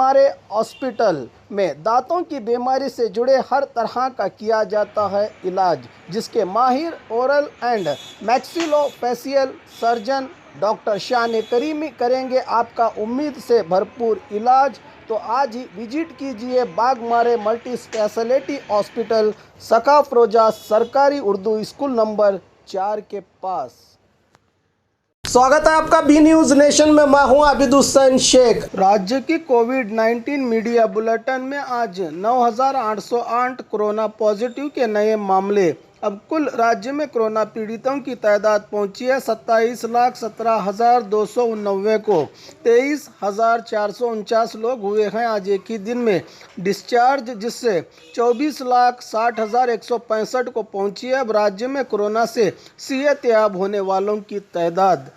हमारे हॉस्पिटल में दांतों की बीमारी से जुड़े हर तरह का किया जाता है इलाज, जिसके माहिर oral and maxillofacial surgeon doctor शान करीमी करेंगे आपका उम्मीद से भरपूर इलाज। तो आज ही विजिट कीजिए बागमारे मल्टी स्पेशलिटी हॉस्पिटल, सकाफरोजा सरकारी उर्दू स्कूल नंबर 4 के पास। स्वागत है आपका बी न्यूज नेशन में। मैं हूं आबिद हुसैन शेख। राज्य की कोविड-19 मीडिया बुलेटिन में आज 9,808 कोरोना पॉजिटिव के नए मामले। अब कुल राज्य में कोरोना पीड़ितों की तादाद पहुंची है 27,17,289 को। 23,449 लोग हुए हैं आज एक ही दिन में डिस्चार्ज, जिससे 24,60,165 को पहुंची है। अब राज्य में कोरोना से सेहतयाब होने वालों की तादाद,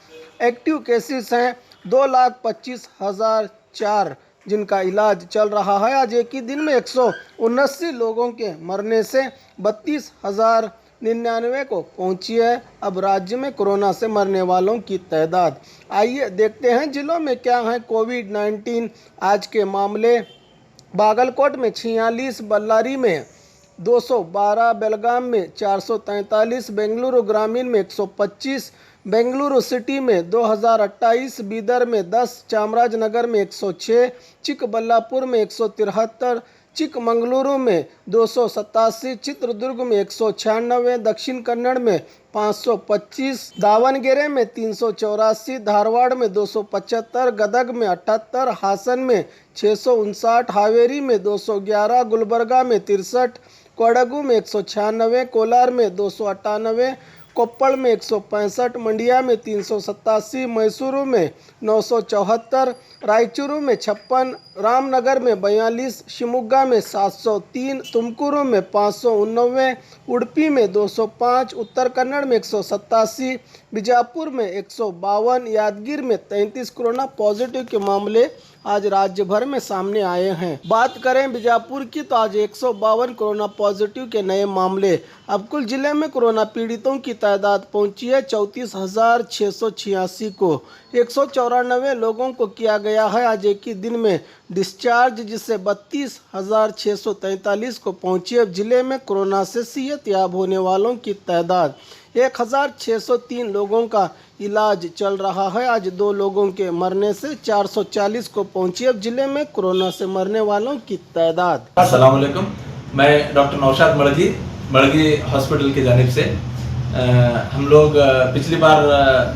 एक्टिव केसेस हैं 2,25,004 जिनका इलाज चल रहा है। आज एक ही दिन में 179 लोगों के मरने से 32,099 को पहुंची है अब राज्य में कोरोना से मरने वालों की तादाद। आइए देखते हैं जिलों में क्या है कोविड-19 आज के मामले। बागलकोट में 46, बल्लारी में 212, बेलगाम में 443, बेंगलुरु ग्रामीण में 125, बेंगलुरु सिटी में 2028, बीदर में 10, चामराजनगर में 106, चिकबल्लापुर में 173, चिकमंगलुरु में 287, चित्रदुर्ग में 196, दक्षिण कन्नड़ में 525, दावणगेरे में 384, धारवाड़ में 275, गदग में 78, हासन में 659, हावेरी में 211, गुलबर्गा में 63, कोडगु में 196, कोलार में 298, कोप्पड़ में 165, मंडिया में 387, मैसूरू में 974, रायचूरू में 56, रामनगर में 42, शिमोगा में 703, तुमकुरू में 589, उडुपी में 205, उत्तर कन्नड़ में 187, बीजापुर में 152, यादगीर में 33 कोरोना पॉजिटिव के मामले आज राज्य भर में सामने आए हैं। बात करें बीजापुर की तो आज 152 कोरोना पॉजिटिव के नए मामले। अब कुल जिले में कोरोना पीड़ितों की तादाद पहुंची है 34,686 को। 194 लोगों को किया गया है आज एक ही दिन में डिस्चार्ज, जिससे 32,643 को पहुंची। अब जिले में कोरोना से सेहतयाब होने वालों की तादाद 1,603 लोगों का इलाज चल रहा है। आज 2 लोगों के मरने से 440 को पहुंची। अब जिले में कोरोना से मरने वालों की तादाद। अस्सलाम वालेकुम, मैं डॉक्टर नौशाद मड़गी हॉस्पिटल की जानिब से हम लोग पिछली बार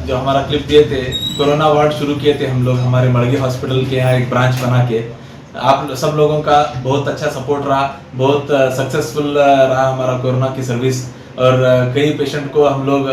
जो हमारा क्लिप दिए थे, कोरोना वार्ड शुरू किए थे हम लोग हमारे मड़गी हॉस्पिटल के यहाँ एक ब्रांच बना के। आप सब लोगों का बहुत अच्छा सपोर्ट रहा, बहुत सक्सेसफुल रहा हमारा कोरोना की सर्विस, और कई पेशेंट को हम लोग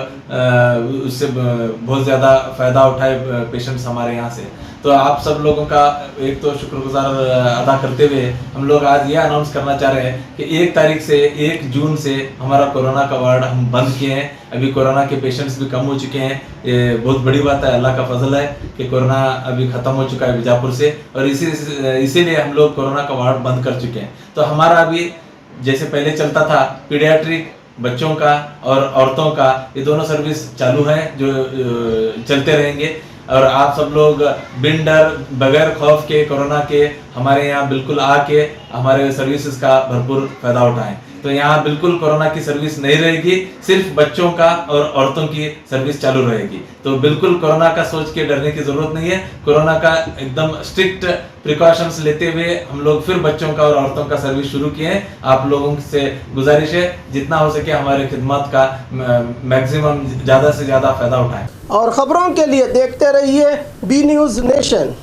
उससे बहुत ज़्यादा फ़ायदा उठाए पेशेंट्स हमारे यहाँ से। तो आप सब लोगों का एक तो शुक्रगुजार अदा करते हुए हम लोग आज ये अनाउंस करना चाह रहे हैं कि 1 तारीख से 1 जून से हमारा कोरोना का वार्ड हम बंद किए हैं। अभी कोरोना के पेशेंट्स भी कम हो चुके हैं। ये बहुत बड़ी बात है, अल्लाह का फजल है कि कोरोना अभी ख़त्म हो चुका है बीजापुर से, और इसीलिए हम लोग कोरोना का वार्ड बंद कर चुके हैं। तो हमारा अभी जैसे पहले चलता था पीडियाट्रिक बच्चों का और औरतों का, ये दोनों सर्विस चालू है जो चलते रहेंगे। और आप सब लोग बिन डर बगैर खौफ के कोरोना के हमारे यहाँ बिल्कुल आके हमारे सर्विसेज का भरपूर फायदा उठाएं। तो यहाँ बिल्कुल कोरोना की सर्विस नहीं रहेगी, सिर्फ बच्चों का और औरतों की सर्विस चालू रहेगी। तो बिल्कुल कोरोना का सोच के डरने की जरूरत नहीं है। कोरोना का एकदम स्ट्रिक्ट प्रिकॉशंस लेते हुए हम लोग फिर बच्चों का और औरतों का सर्विस शुरू किए हैं। आप लोगों से गुजारिश है जितना हो सके हमारे खिदमत का मैक्सिमम ज़्यादा से ज़्यादा फायदा उठाएं। और खबरों के लिए देखते रहिए बी न्यूज नेशन।